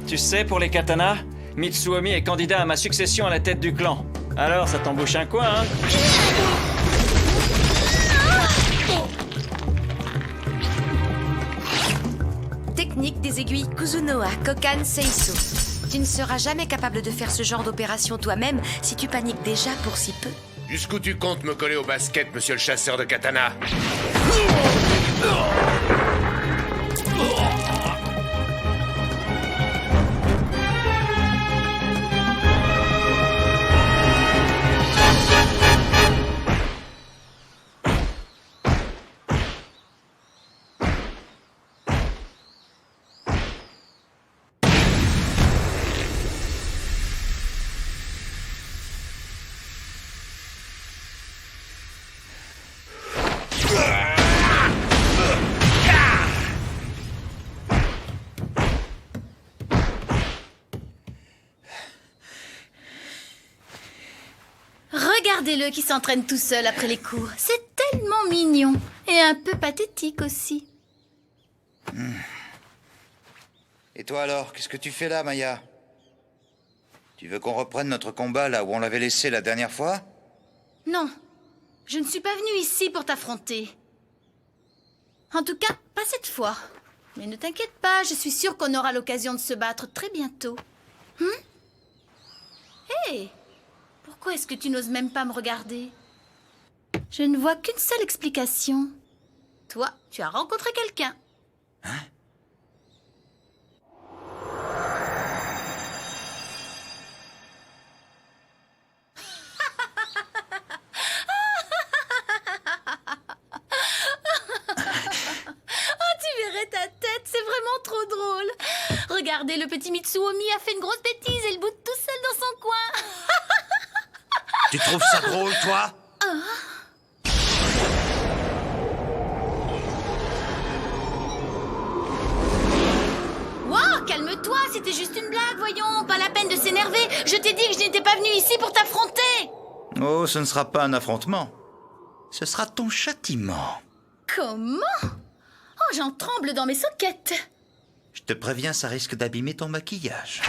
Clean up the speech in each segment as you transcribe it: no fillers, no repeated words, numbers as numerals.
Tu sais, pour les katanas, Mitsuomi est candidat à ma succession à la tête du clan. Alors, ça t'embouche un coin, hein? Technique des aiguilles Kuzunoha Kokan Seiso. Tu ne seras jamais capable de faire ce genre d'opération toi-même si tu paniques déjà pour si peu. Jusqu'où tu comptes me coller au basket, monsieur le chasseur de katana? Regardez-le qui s'entraîne tout seul après les cours. C'est tellement mignon. Et un peu pathétique aussi. Et toi alors, qu'est-ce que tu fais là, Maya? Tu veux qu'on reprenne notre combat là où on l'avait laissé la dernière fois? Non, je ne suis pas venue ici pour t'affronter. En tout cas, pas cette fois. Mais ne t'inquiète pas, je suis sûre qu'on aura l'occasion de se battre très bientôt. Hé! Pourquoi est-ce que tu n'oses même pas me regarder? Je ne vois qu'une seule explication. Toi, tu as rencontré quelqu'un. Hein? Tu verrais ta tête, c'est vraiment trop drôle. Regardez, le petit Mitsuomi a fait une grosse bêtise et il boude tout seul dans son coin. Tu trouves ça drôle, toi? Wow, calme-toi, c'était juste une blague, voyons. Pas la peine de s'énerver. Je t'ai dit que je n'étais pas venue ici pour t'affronter. Oh, ce ne sera pas un affrontement. Ce sera ton châtiment. Comment? Oh, j'en tremble dans mes soquettes. Je te préviens, ça risque d'abîmer ton maquillage.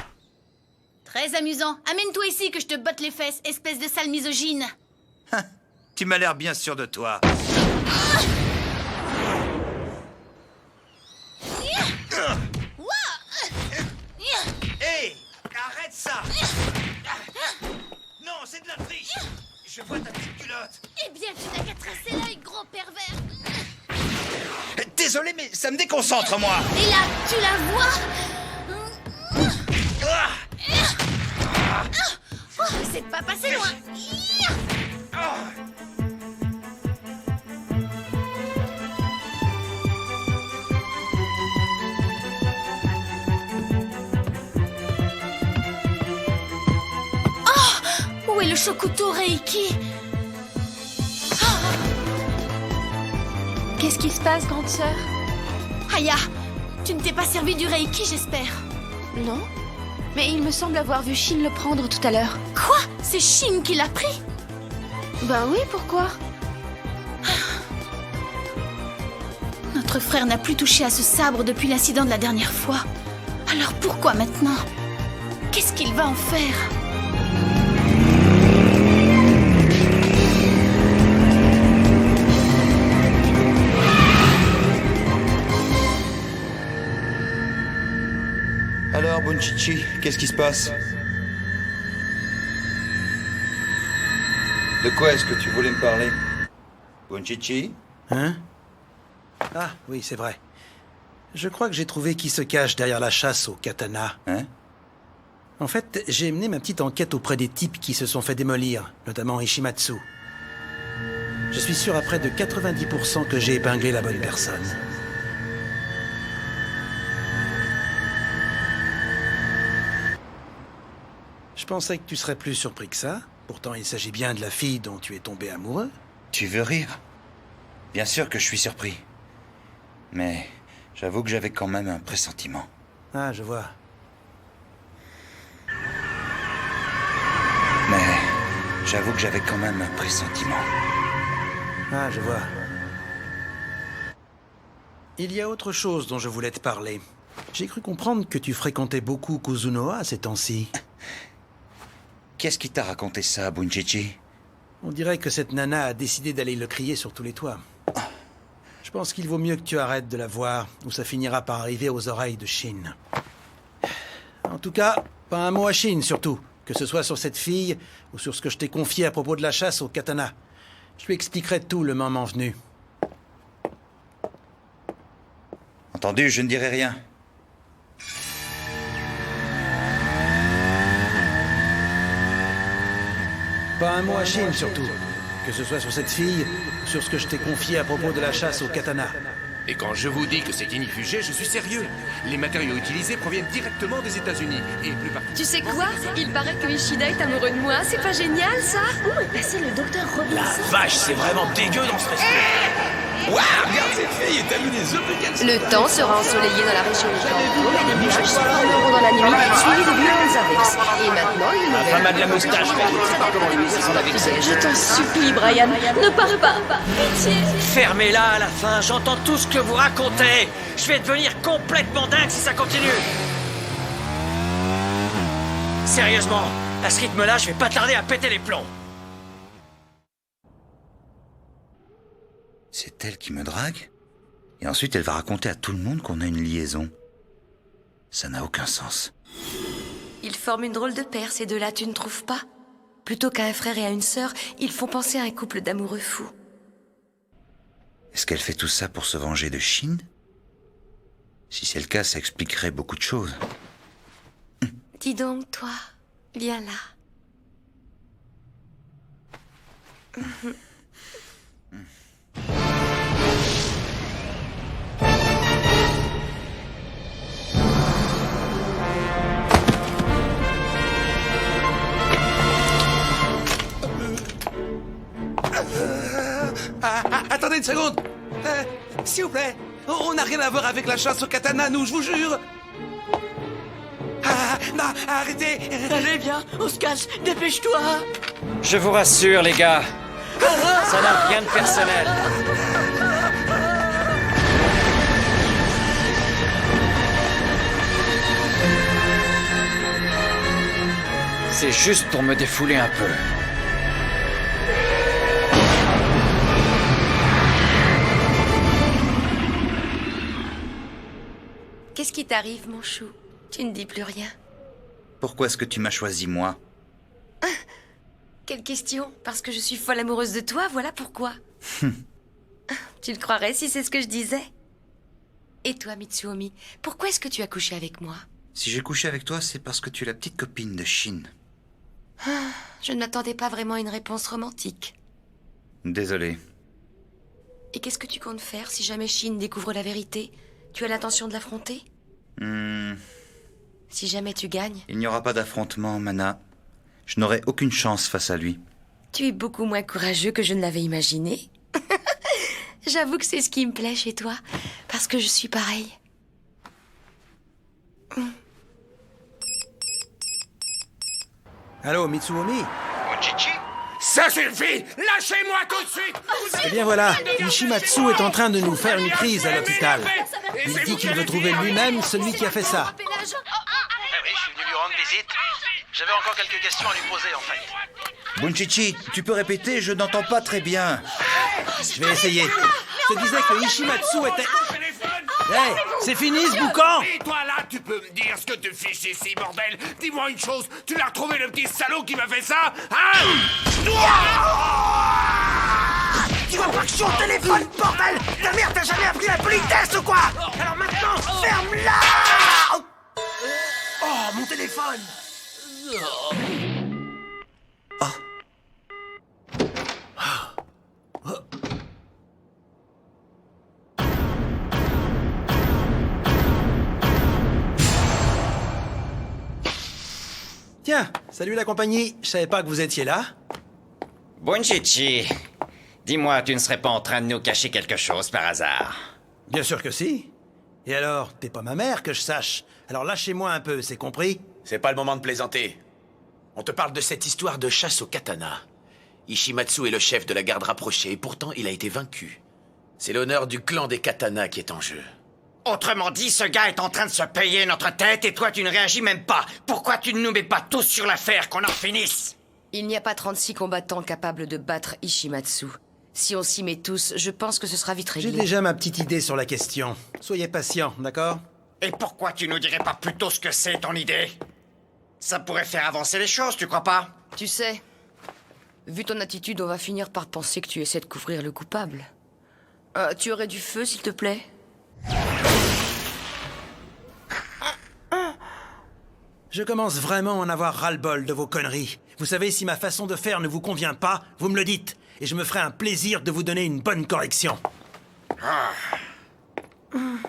Très amusant. Amène-toi ici que je te botte les fesses, espèce de sale misogyne. Tu m'as l'air bien sûr de toi. Hé, arrête ça! Non, c'est de la triche! Je vois ta petite culotte! Eh bien, tu n'as qu'à tracer l'œil, gros pervers. Désolé, mais ça me déconcentre, moi! Et là, tu la vois? Oh, c'est de pas passer loin. Oh, où est le Shokuto Reiki? Qu'est-ce qui se passe, grande sœur? Aya, tu ne t'es pas servi du Reiki, j'espère. Non? Mais il me semble avoir vu Shin le prendre tout à l'heure. Quoi? C'est Shin qui l'a pris? Ben oui, pourquoi? Notre frère n'a plus touché à ce sabre depuis l'incident de la dernière fois. Alors pourquoi maintenant? Qu'est-ce qu'il va en faire? Alors, Bunchichi, qu'est-ce qui se passe? De quoi est-ce que tu voulais me parler? Bunchichi? Hein? Ah, oui, c'est vrai. Je crois que j'ai trouvé qui se cache derrière la chasse au katana. Hein? En fait, j'ai mené ma petite enquête auprès des types qui se sont fait démolir, notamment Ishimatsu. Je suis sûr à près de 90% que j'ai épinglé la bonne personne. Je pensais que tu serais plus surpris que ça. Pourtant, il s'agit bien de la fille dont tu es tombé amoureux. Tu veux rire? Bien sûr que je suis surpris. Mais j'avoue que j'avais quand même un pressentiment. Ah, je vois. Mais j'avoue que j'avais quand même un pressentiment. Ah, je vois. Il y a autre chose dont je voulais te parler. J'ai cru comprendre que tu fréquentais beaucoup Kuzunoha ces temps-ci. Qu'est-ce qui t'a raconté ça, Bunchichi? On dirait que cette nana a décidé d'aller le crier sur tous les toits. Je pense qu'il vaut mieux que tu arrêtes de la voir, ou ça finira par arriver aux oreilles de Shin. En tout cas, pas un mot à Shin, surtout. Que ce soit sur cette fille, ou sur ce que je t'ai confié à propos de la chasse au katana. Je lui expliquerai tout le moment venu. Entendu, je ne dirai rien. Pas un mot à Shin, surtout. Que ce soit sur cette fille, ou sur ce que je t'ai confié à propos de la chasse au katana. Et quand je vous dis que c'est inifugé, je suis sérieux. Les matériaux utilisés proviennent directement des États-Unis. Et plus particulièrement... Tu sais quoi? Il paraît que Ishida est amoureux de moi. C'est pas génial, ça? Où est passé le docteur Robinson? Vache, c'est vraiment dégueu dans ce resto. Waouh, regarde cette fille, t'as vu les œufs qu'elle Le temps sera ensoleillé dans la région de Kanto et des nuages se formeront dans la nuit, suivis de violents averses. Et maintenant, une Ma nouvelle... femme a de la moustache, mais je sais pas comment lui c'est son avec ça. Je t'en supplie, Brian, ne pars pas. Pitié. Fermez-la à la fin, j'entends tout ce que vous racontez. Je vais devenir complètement dingue si ça continue. Sérieusement, à ce rythme-là, je vais pas tarder à péter les plombs. C'est elle qui me drague? Et ensuite, elle va raconter à tout le monde qu'on a une liaison. Ça n'a aucun sens. Ils forment une drôle de paire, ces deux-là, tu ne trouves pas? Plutôt qu'à un frère et à une sœur, ils font penser à un couple d'amoureux fous. Est-ce qu'elle fait tout ça pour se venger de Shin? Si c'est le cas, ça expliquerait beaucoup de choses. Dis donc, toi, viens là. Attendez une seconde. S'il vous plaît, on n'a rien à voir avec la chasse au katana, nous, je vous jure. Non, arrêtez. Allez, viens, on se casse, dépêche-toi. Je vous rassure, les gars. Ça n'a rien de personnel. C'est juste pour me défouler un peu. Qu'est-ce qui t'arrive, mon chou? Tu ne dis plus rien. Pourquoi est-ce que tu m'as choisi, moi? Quelle question? Parce que je suis folle amoureuse de toi, voilà pourquoi. Tu le croirais si c'est ce que je disais? Et toi, Mitsuomi, pourquoi est-ce que tu as couché avec moi? Si j'ai couché avec toi, c'est parce que tu es la petite copine de Shin. Je ne m'attendais pas vraiment à une réponse romantique. Désolé. Et qu'est-ce que tu comptes faire si jamais Shin découvre la vérité? Tu as l'intention de l'affronter? Si jamais tu gagnes? Il n'y aura pas d'affrontement, Mana. Je n'aurai aucune chance face à lui. Tu es beaucoup moins courageux que je ne l'avais imaginé. J'avoue que c'est ce qui me plaît chez toi, parce que je suis pareil. Allô, Mitsuomi? Ça suffit! Lâchez-moi tout de suite! Eh bien voilà, Ishimatsu est en train de nous faire une crise à l'hôpital. Il dit qu'il veut trouver lui-même celui qui a fait ça. Oui, je suis venu lui rendre visite. J'avais encore quelques questions à lui poser, en fait. Bunchichi, tu peux répéter? Je n'entends pas très bien. Je vais essayer. Je te disais que Ishimatsu était... Hé, c'est fini ce boucan! Et toi là, tu peux me dire ce que tu fiches ici, bordel? Dis-moi une chose, tu l'as retrouvé le petit salaud qui m'a fait ça? Hein? Tu vas pas que je suis au téléphone, bordel! Ta mère t'a jamais appris la politesse ou quoi? Alors maintenant, ferme-la! Oh, mon téléphone! Tiens, salut la compagnie. Je savais pas que vous étiez là. Bunchichi, dis-moi, tu ne serais pas en train de nous cacher quelque chose par hasard? Bien sûr que si. Et alors, t'es pas ma mère, que je sache. Alors lâchez-moi un peu, c'est compris? C'est pas le moment de plaisanter. On te parle de cette histoire de chasse au katana. Ishimatsu est le chef de la garde rapprochée, et pourtant il a été vaincu. C'est l'honneur du clan des katanas qui est en jeu. Autrement dit, ce gars est en train de se payer notre tête et toi tu ne réagis même pas. Pourquoi tu ne nous mets pas tous sur l'affaire, qu'on en finisse? Il n'y a pas 36 combattants capables de battre Ishimatsu. Si on s'y met tous, je pense que ce sera vite réglé. J'ai déjà ma petite idée sur la question. Soyez patient, d'accord? Et pourquoi tu nous dirais pas plutôt ce que c'est ton idée? Ça pourrait faire avancer les choses, tu crois pas? Tu sais, vu ton attitude, on va finir par penser que tu essaies de couvrir le coupable. Tu aurais du feu, s'il te plaît? Je commence vraiment à en avoir ras-le-bol de vos conneries. Vous savez, si ma façon de faire ne vous convient pas, vous me le dites. Et je me ferai un plaisir de vous donner une bonne correction.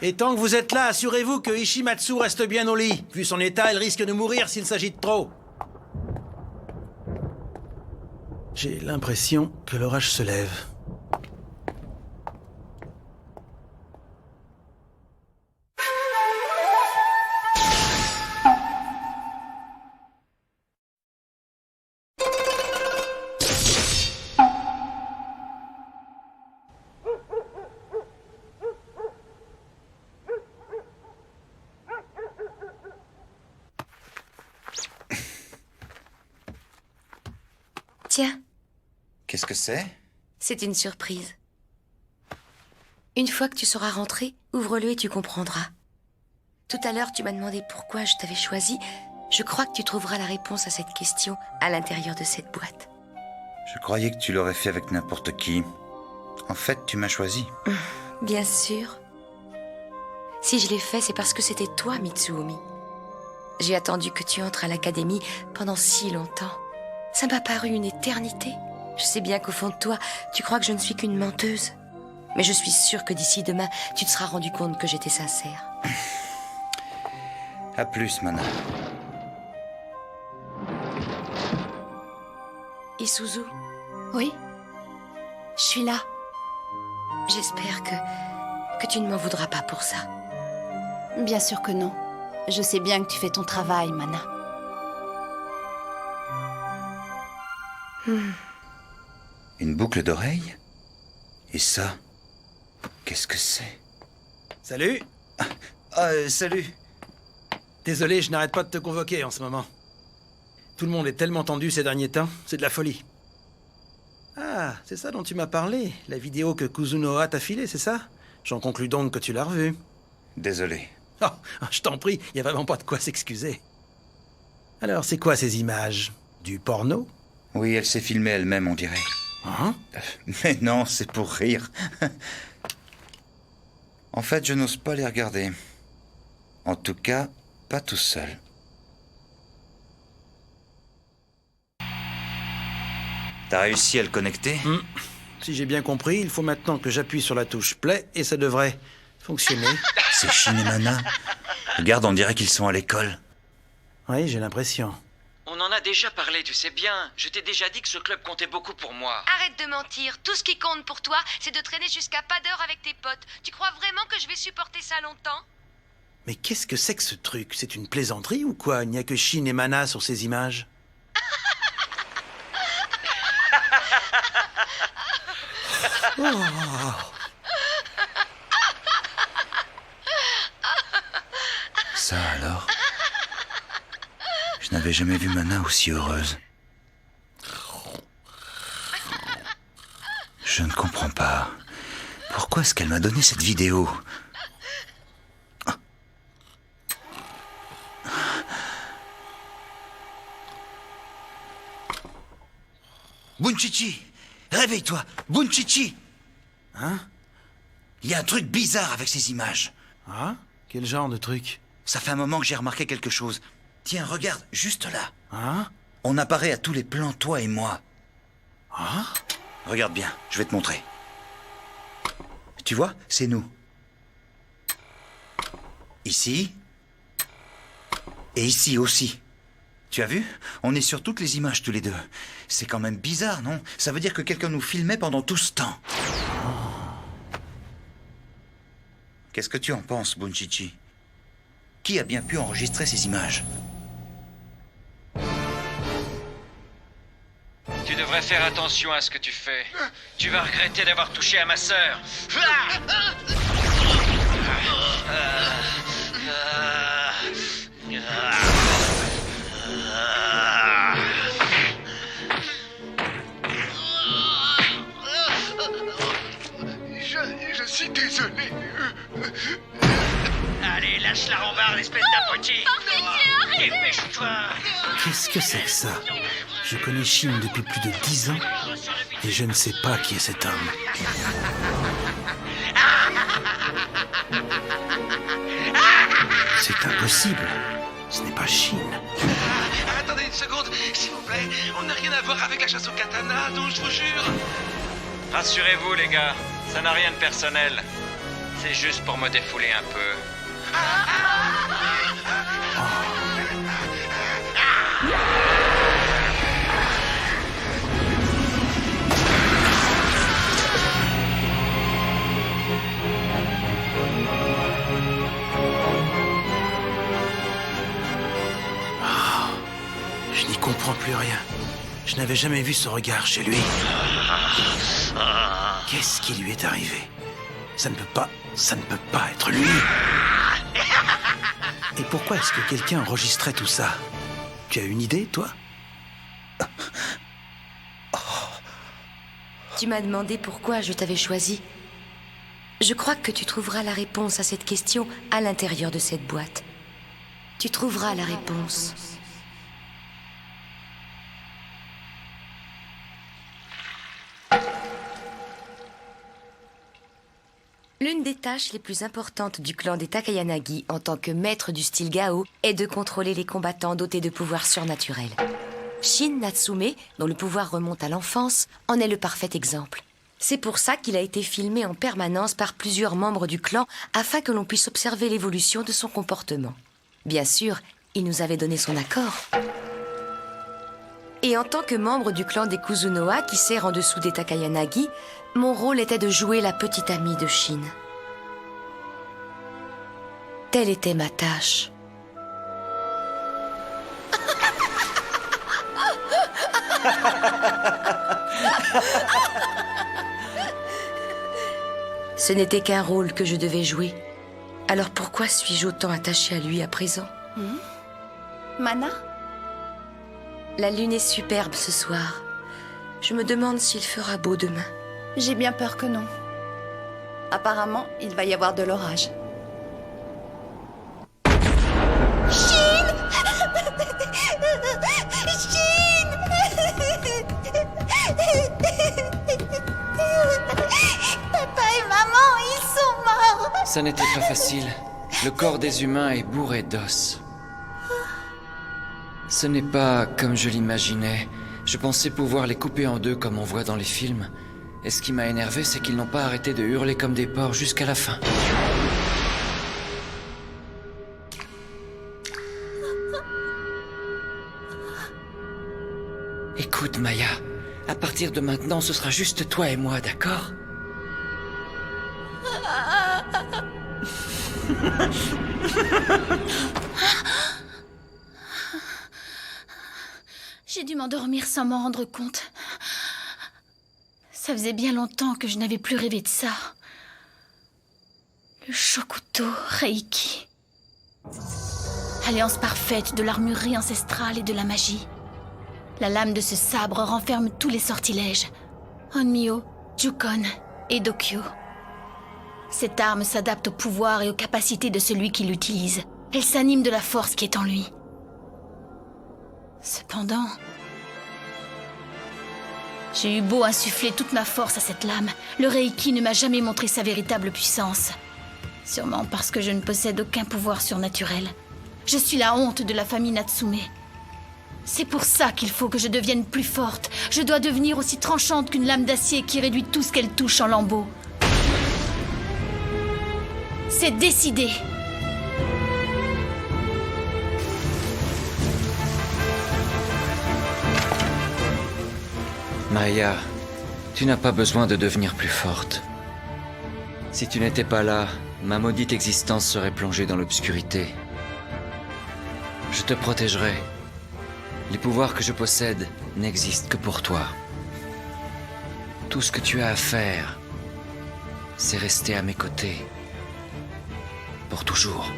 Et tant que vous êtes là, assurez-vous que Ishimatsu reste bien au lit. Vu son état, elle risque de mourir s'il s'agit de trop. J'ai l'impression que l'orage se lève. Tiens, Qu'est-ce que c'est? c'est une surprise. Une fois que tu seras rentré, ouvre-le et tu comprendras. Tout à l'heure, tu m'as demandé pourquoi je t'avais choisi. Je crois que tu trouveras la réponse à cette question à l'intérieur de cette boîte. Je croyais que tu l'aurais fait avec n'importe qui. En fait, tu m'as choisi. Bien sûr. Si je l'ai fait, c'est parce que c'était toi, Mitsuomi. J'ai attendu que tu entres à l'académie pendant si longtemps. Ça m'a paru une éternité. Je sais bien qu'au fond de toi, tu crois que je ne suis qu'une menteuse. Mais je suis sûre que d'ici demain, tu te seras rendu compte que j'étais sincère. À plus, Mana. Isuzu, Oui? je suis là. J'espère que tu ne m'en voudras pas pour ça. Bien sûr que non. Je sais bien que tu fais ton travail, Mana. Une boucle d'oreille? Et ça? Qu'est-ce que c'est? Salut! Salut! Désolé, je n'arrête pas de te convoquer en ce moment. Tout le monde est tellement tendu ces derniers temps, c'est de la folie. Ah, c'est ça dont tu m'as parlé, la vidéo que Kuzunoha t'a filée, c'est ça? J'en conclus donc que tu l'as revue. Désolé. Oh, je t'en prie, y a vraiment pas de quoi s'excuser. Alors, c'est quoi ces images? Du porno? Oui, elle s'est filmée elle-même, on dirait. Hein? Mais non, c'est pour rire. En fait, je n'ose pas les regarder. En tout cas, pas tout seul. T'as réussi à le connecter? Si j'ai bien compris, il faut maintenant que j'appuie sur la touche play et ça devrait fonctionner. C'est Shin et Mana. Regarde, on dirait qu'ils sont à l'école. Oui, j'ai l'impression. On en a déjà parlé, tu sais bien. Je t'ai déjà dit que ce club comptait beaucoup pour moi. Arrête de mentir. Tout ce qui compte pour toi, c'est de traîner jusqu'à pas d'heure avec tes potes. Tu crois vraiment que je vais supporter ça longtemps? Mais qu'est-ce que c'est que ce truc? C'est une plaisanterie ou quoi? Il n'y a que Shin et Mana sur ces images. Oh. Ça alors? Je n'avais jamais vu Mana aussi heureuse. Je ne comprends pas. Pourquoi est-ce qu'elle m'a donné cette vidéo? Bunchichi! Réveille-toi! Bunchichi! Hein? Il y a un truc bizarre avec ces images. Ah? Quel genre de truc? Ça fait un moment que j'ai remarqué quelque chose. Tiens, regarde, juste là. Hein? On apparaît à tous les plans, toi et moi. Ah? Regarde bien, je vais te montrer. Tu vois, c'est nous. Ici. Et ici aussi. Tu as vu? On est sur toutes les images tous les deux. C'est quand même bizarre, non? Ça veut dire que quelqu'un nous filmait pendant tout ce temps. Qu'est-ce que tu en penses, Bunchichi? Qui a bien pu enregistrer ces images? Tu devrais faire attention à ce que tu fais. Tu vas regretter d'avoir touché à ma sœur. Je suis désolé. Allez, lâche la rambarde, espèce d'abruti. Dépêche-toi. Qu'est-ce que c'est que ça? Je connais Shin depuis plus de 10 ans et je ne sais pas qui est cet homme. C'est impossible. Ce n'est pas Shin. Attendez une seconde, s'il vous plaît. On n'a rien à voir avec la chasse au katana, donc je vous jure. Rassurez-vous, les gars, ça n'a rien de personnel. C'est juste pour me défouler un peu. Je n'y comprends plus rien. Je n'avais jamais vu ce regard chez lui. Qu'est-ce qui lui est arrivé? Ça ne peut pas être lui. Et pourquoi est-ce que quelqu'un enregistrait tout ça? Tu as une idée, toi? Tu m'as demandé pourquoi je t'avais choisi. Je crois que tu trouveras la réponse à cette question à l'intérieur de cette boîte. Tu trouveras la réponse. L'une des tâches les plus importantes du clan des Takayanagi en tant que maître du style Gao est de contrôler les combattants dotés de pouvoirs surnaturels. Shin Natsume, dont le pouvoir remonte à l'enfance, en est le parfait exemple. C'est pour ça qu'il a été filmé en permanence par plusieurs membres du clan afin que l'on puisse observer l'évolution de son comportement. Bien sûr, il nous avait donné son accord. Et en tant que membre du clan des Kuzunoha qui sert en dessous des Takayanagi, mon rôle était de jouer la petite amie de Shin. Telle était ma tâche. Ce n'était qu'un rôle que je devais jouer. Alors pourquoi suis-je autant attachée à lui à présent? Mana? La lune est superbe ce soir. Je me demande s'il fera beau demain. J'ai bien peur que non. Apparemment, il va y avoir de l'orage. Shin! Shin! Papa et maman, ils sont morts! Ça n'était pas facile. Le corps des humains est bourré d'os. Ce n'est pas comme je l'imaginais. Je pensais pouvoir les couper en deux comme on voit dans les films. Et ce qui m'a énervé, c'est qu'ils n'ont pas arrêté de hurler comme des porcs jusqu'à la fin. Écoute, Maya, à partir de maintenant, ce sera juste toi et moi, d'accord? J'ai dû m'endormir sans m'en rendre compte. Ça faisait bien longtemps que je n'avais plus rêvé de ça. Le Shokuto Reiki. Alliance parfaite de l'armurerie ancestrale et de la magie. La lame de ce sabre renferme tous les sortilèges. Onmyo, Jukon et Dokyo. Cette arme s'adapte au pouvoir et aux capacités de celui qui l'utilise. Elle s'anime de la force qui est en lui. Cependant, j'ai eu beau insuffler toute ma force à cette lame, le Reiki ne m'a jamais montré sa véritable puissance. Sûrement parce que je ne possède aucun pouvoir surnaturel. Je suis la honte de la famille Natsume. C'est pour ça qu'il faut que je devienne plus forte. Je dois devenir aussi tranchante qu'une lame d'acier qui réduit tout ce qu'elle touche en lambeaux. C'est décidé. Maya, tu n'as pas besoin de devenir plus forte. Si tu n'étais pas là, ma maudite existence serait plongée dans l'obscurité. Je te protégerai. Les pouvoirs que je possède n'existent que pour toi. Tout ce que tu as à faire, c'est rester à mes côtés. Pour toujours.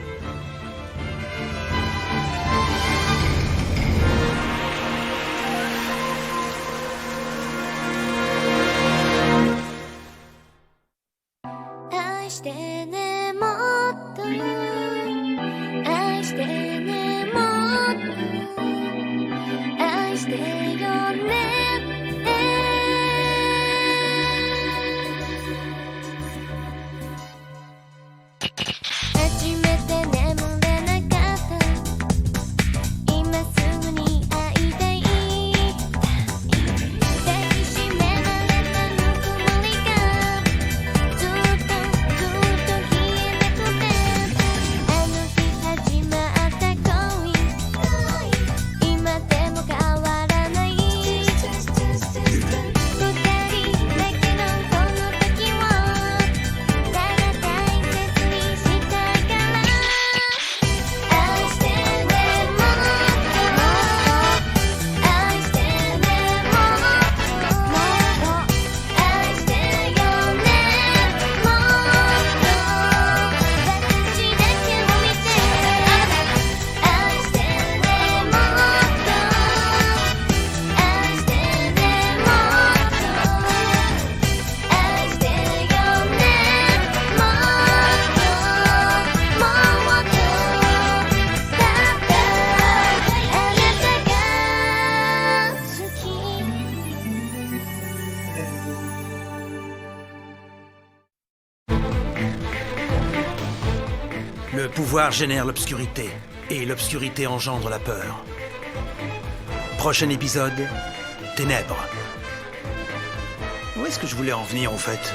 Le pouvoir génère l'obscurité, et l'obscurité engendre la peur. Prochain épisode, Ténèbres. Où est-ce que je voulais en venir, en fait ?